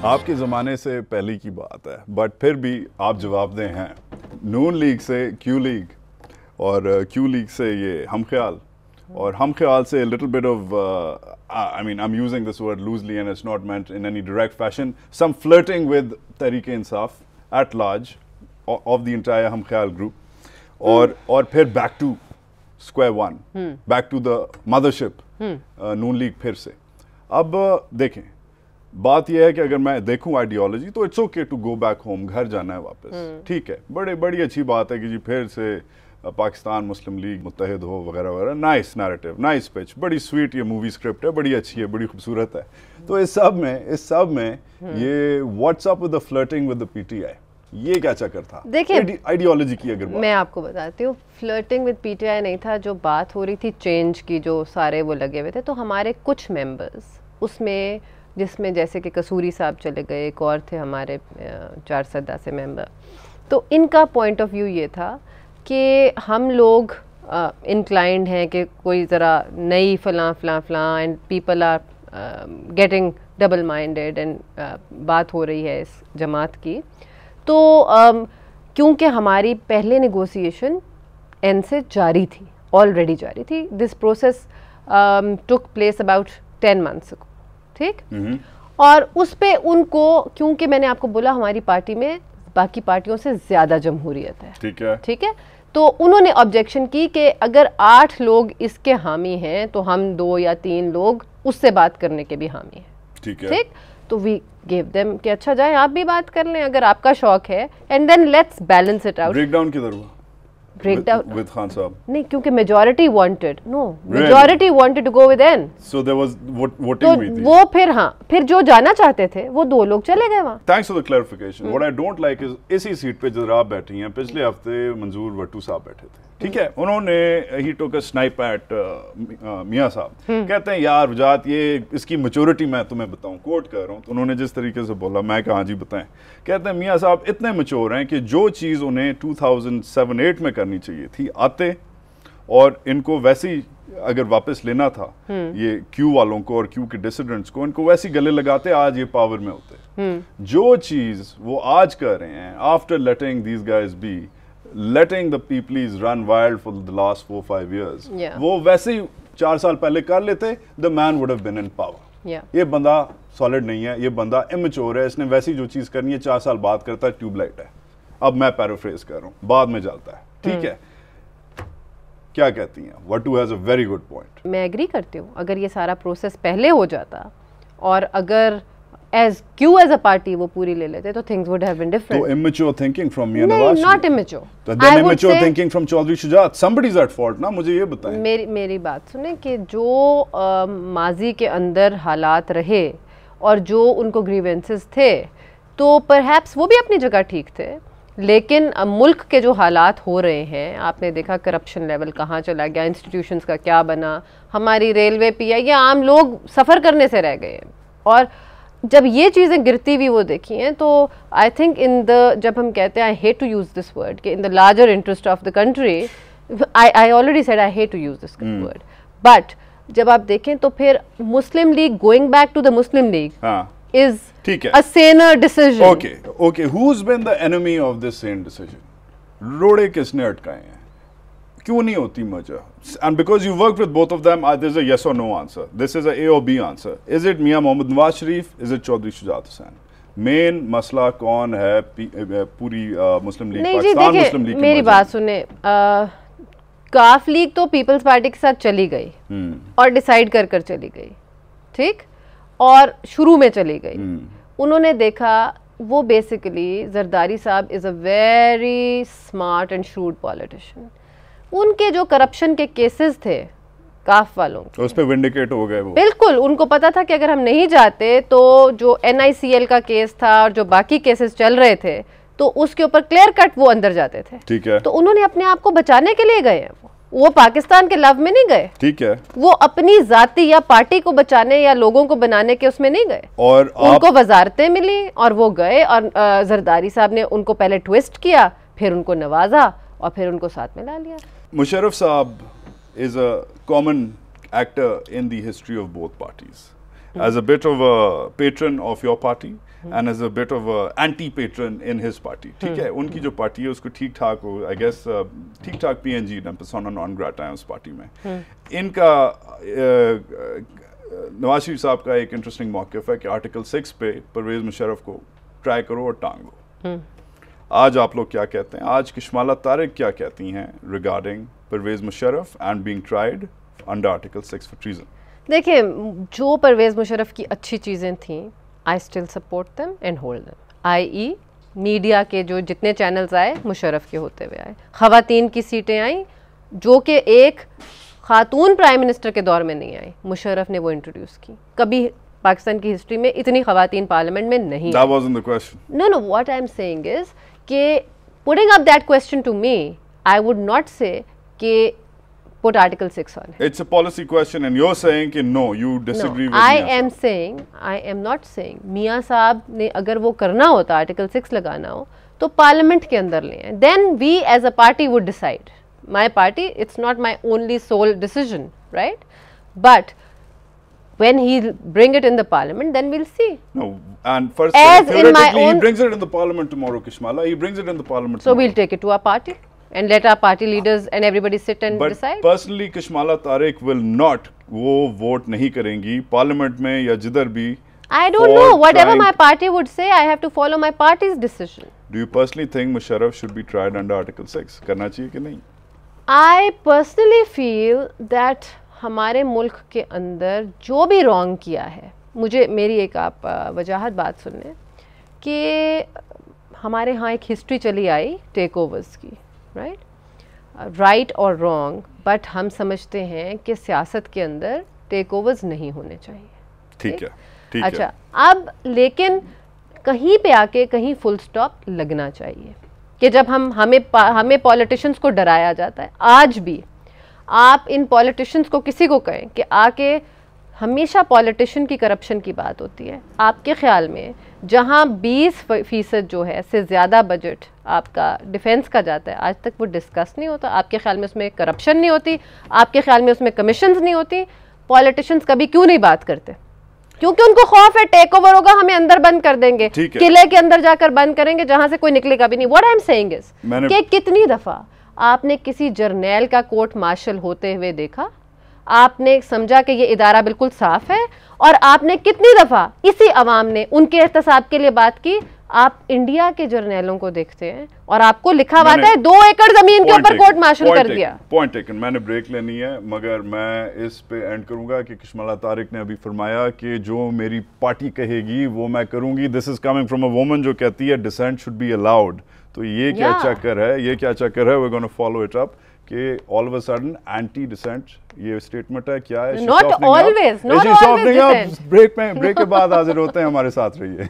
आपके ज़माने से पहले की बात है, बट फिर भी आप जवाबदेह हैं। नून लीग से क्यू लीग और क्यू लीग से ये हम ख्याल, और हम ख्याल से little bit of I mean I am using this word loosely and it's not meant in any direct fashion, some flirting with Tehreek Insaf at large of the entire Hum Khayal group, और फिर back to square one, back to the mothership Noon League फिर से। अब देखें, बात यह है कि अगर मैं देखूं आइडियोलॉजी तो it's okay to go back home, घर जाना है वापस, ठीक है, बड़ी अच्छी बात है कि जी फिर से पाकिस्तान मुस्लिम लीग मुत्तहिद हो वगैरह वगैरह। नाइस नैरेटिव, नाइस पिच, बड़ी स्वीट ये मूवी स्क्रिप्ट है, बड़ी अच्छी है, बड़ी खूबसूरत है। तो इस सब में ये what's up with the flirting with the PTI, ये क्या चक्कर था? देखिए आइडियोलॉजी की अगर मैं आपको बताती हूँ, फ्लर्टिंग विद पीटीआई नहीं था, जो बात हो रही थी चेंज की, जो सारे वो लगे हुए थे, तो हमारे कुछ मेंबर्स उसमें, जिसमें जैसे कि कसूरी साहब चले गए, एक और थे हमारे 4 सदस्य से मेंबर, तो इनका पॉइंट ऑफ व्यू ये था कि हम लोग इंक्लाइंड हैं कि कोई ज़रा नई फलां and people are getting double minded and बात हो रही है इस जमात की। तो क्योंकि हमारी पहले नेगोशिएशन एन से जारी थी, ऑलरेडी जारी थी, this process took place about 10 months ago, ठीक। और उस पे उनको, क्योंकि मैंने आपको बोला हमारी पार्टी में बाकी पार्टियों से ज़्यादा जमहूरियत है, ठीक है, तो उन्होंने ऑब्जेक्शन की कि अगर 8 लोग इसके हामी हैं तो हम 2 या 3 लोग उससे बात करने के भी हामी हैं, ठीक। तो वी गिव देम कि अच्छा जाए आप भी बात कर लें अगर आपका शौक है, and then let's balance it out. Breakdown किधर हुआ? ब्रेकडाउन with Khan साहब? नहीं, क्योंकि majority wanted to go with N, so there was voting हुई थी। वो फिर जो जाना चाहते थे वो 2 लोग चले गए वहां। Thanks for the clarification. What I don't like is इसी सीट पे जो आप बैठी हैं, पिछले हफ्ते मंजूर भट्टू साहब बैठे थे, ठीक है, उन्होंने ही टुक अ स्नाइप एट मियां साहब, कहते हैं यार वजात ये इसकी मैच्योरिटी मैं तुम्हें बताऊं, कोट कर रहा हूं, तो उन्होंने जिस तरीके से बोला मैं कहा जी बताएं, कहते हैं मियां साहब इतने मैच्योर हैं कि जो चीज़ उन्हें 2007-8 में करनी चाहिए थी आते, और इनको वैसे ही अगर वापस लेना था ये क्यू वालों को और क्यू के डिसिडेंट्स को, इनको वैसे गले लगाते, आज ये पावर में होते। जो चीज़ वो आज कर रहे हैं, after letting these guys be, letting the peoples run wild for the last 4-5 years, वो वैसे ही 4 साल पहले कर लेते, the man would have been in power। ये बंदा सॉलिड नहीं है, ये बंदा इमेच्योर है, इसने वैसी जो चीज़ करनी है 4 साल बाद करता है, ट्यूबलाइट है। अब मैं पैराफ्रेज कर रहा हूँ, बाद में जलता है, ठीक है। क्या कहती हैं? वटू has a very good point. मैं एग्री करती हूँ, अगर ये सारा प्रोसेस पहले हो जाता और अगर एज अ पार्टी वो पूरी ले लेते तो things would have been different. तो immature thinking from Mian Nawaz Sharif? Not immature. तो then immature thinking from Chaudhry Shujaat. Somebody's at fault ना, मुझे ये बताएं। मेरी बात सुने कि जो माजी के अंदर हालात रहे और जो उनको ग्रीवेंसेस थे, तो परहैप्स वो भी अपनी जगह ठीक थे, लेकिन मुल्क के जो हालात हो रहे हैं, आपने देखा करप्शन लेवल कहाँ चला गया, इंस्टीट्यूशंस का क्या बना, हमारी रेलवे पीआई या आम लोग सफ़र करने से रह गए। और जब ये चीज़ें गिरती हुई वो देखी हैं, तो आई थिंक जब हम कहते हैं, I hate to use this word, कि in the larger interest of the country, I already said I hate to use this word, but जब आप देखें तो फिर Muslim League going back to the Muslim League is a saner decision. Okay. Who's been the enemy of this sane decision? रोड़े किसने अटकाए हैं? क्यों नहीं होती मजा? And because you worked with both of them, there's a yes or no answer. This is a A or B answer. Is it Mian Mohammad Nawaz Sharif? Is it Chaudhry Shujaat Hussain? Main मसला कौन है पूरी मुस्लिम league, Pakistan मुस्लिम league? मेरी बात सुने, काफ league तो peoples party के साथ चली गई और डिसाइड कर चली गई, ठीक, और शुरू में चली गई। उन्होंने देखा, वो बेसिकली जरदारी साहब is a very smart and shrewd politician, उनके जो करप्शन के केसेस थे काफ वालों के, उस पे विंडिकेट हो गए वो। बिल्कुल, उनको पता था कि अगर हम नहीं जाते तो जो NICL का केस था और जो बाकी केसेस चल रहे थे, तो उसके ऊपर क्लियर कट वो अंदर जाते थे, ठीक है। तो उन्होंने अपने आप को बचाने के लिए गए हैं, वो पाकिस्तान के लव में नहीं गए, ठीक है, वो अपनी जाति या पार्टी को बचाने या लोगों को बनाने के उसमें नहीं गए, और उनको वजारतें मिली और वो गए, और जरदारी साहब ने उनको पहले ट्विस्ट किया, फिर उनको नवाजा और फिर उनको साथ में ला लिया। मुशर्रफ साहब is a common actor in the history of both parties, as a bit of a patron of your party and as a bit of a anti-patron in his party. ठीक है, उनकी जो पार्टी है उसको ठीक ठाक हो, I guess ठीक ठाक PNG persona non grata है उस पार्टी में. इनका नवाज शरीफ साहब का एक इंटरेस्टिंग मौक़िफ़ है कि आर्टिकल 6 पे परवेज़ मुशर्रफ को ट्राई करो और टांग लो. आज आप लोग क्या कहते हैं? आज कशमाला तारिक क्या कहती हैं regarding Pervez Musharraf and being tried under article 6 for treason? देखिए, जो परवेज़ मुशर्रफ की अच्छी चीज़ें थीं, I still support them and hold them. I media के जो जितने चैनल्स आए मुशर्रफ के होते हुए आए, ख़वातीन की सीटें आई जो कि एक खातून प्राइम मिनिस्टर के दौर में नहीं आई, मुशर्रफ ने वो इंट्रोड्यूस की. कभी पाकिस्तान की हिस्ट्री में इतनी ख़वातीन पार्लियामेंट में नहीं. That wasn't the question. No, what I'm saying is कि putting up that question to me, I would not say कि put Article 6 on it. It's a policy question and you're saying कि no, you disagree with I am not saying मियाँ साहब ने अगर वो करना होता, Article 6 लगाना हो, तो पार्लियामेंट के अंदर ले आए. Then we as a party would decide. My party, it's not my only sole decision, right? But when he'll bring it in the parliament, then we'll see. No, and first, theoretically, he brings it in the parliament tomorrow, Kishmala. He brings it in the parliament tomorrow. So we'll take it to our party and let our party leaders and everybody sit and decide. But personally, Kishmala Tariq will not वो vote नहीं करेंगी parliament में या जिधर भी. I don't know. Whatever my party would say, I have to follow my party's decision. Do you personally think Musharraf should be tried under Article 6? करना चाहिए कि नहीं? I personally feel that हमारे मुल्क के अंदर जो भी रॉन्ग किया है, मुझे मेरी एक आप वजाहत बात सुन लें कि हमारे यहाँ एक हिस्ट्री चली आई टेक ओवर्स की, राइट और रॉन्ग, बट हम समझते हैं कि सियासत के अंदर टेक ओवर्स नहीं होने चाहिए. ठीक है. अच्छा, अब लेकिन कहीं पे आके कहीं फुल स्टॉप लगना चाहिए कि जब हमें पॉलिटिशियंस को डराया जाता है. आज भी आप इन पॉलिटिशियंस को किसी को कहें कि आके, हमेशा पॉलिटिशियन की करप्शन की बात होती है. आपके ख्याल में जहां 20% जो है से ज़्यादा बजट आपका डिफेंस का जाता है, आज तक वो डिस्कस नहीं होता. आपके ख्याल में उसमें करप्शन नहीं होती? आपके ख्याल में उसमें कमीशंस नहीं होती? पॉलिटिशियंस कभी क्यों नहीं बात करते? क्योंकि उनको खौफ है टेक ओवर होगा, हमें अंदर बंद कर देंगे, किले के अंदर जाकर बंद करेंगे जहां से कोई निकलेगा भी नहीं. What I am saying is कि कितनी दफा आपने किसी जर्नैल का कोर्ट मार्शल होते हुए देखा, आपने समझा कि ये इदारा बिल्कुल साफ है, और आपने कितनी दफा इसी अवाम ने उनके एहतसाब के लिए बात की. आप इंडिया के जर्नैलों को देखते हैं और आपको लिखा हुआ है 2 एकड़ जमीन के ऊपर कोर्ट मार्शल कर दिया. Point taken. मैंने ब्रेक लेनी है, मगर मैं इस पे एंड करूंगा कि कशमाला तारिक ने अभी फरमाया कि जो मेरी पार्टी कहेगी वो मैं करूंगी. This is coming from a woman जो कहती है डिसेंट शुड बी अलाउड. तो ये क्या चक्कर है, ये क्या चक्कर है? We are gonna follow it up कि all of a sudden anti dissent ये स्टेटमेंट है. क्या है? Not always, not always. Break के बाद हाजिर होते हैं, हमारे साथ रहिए.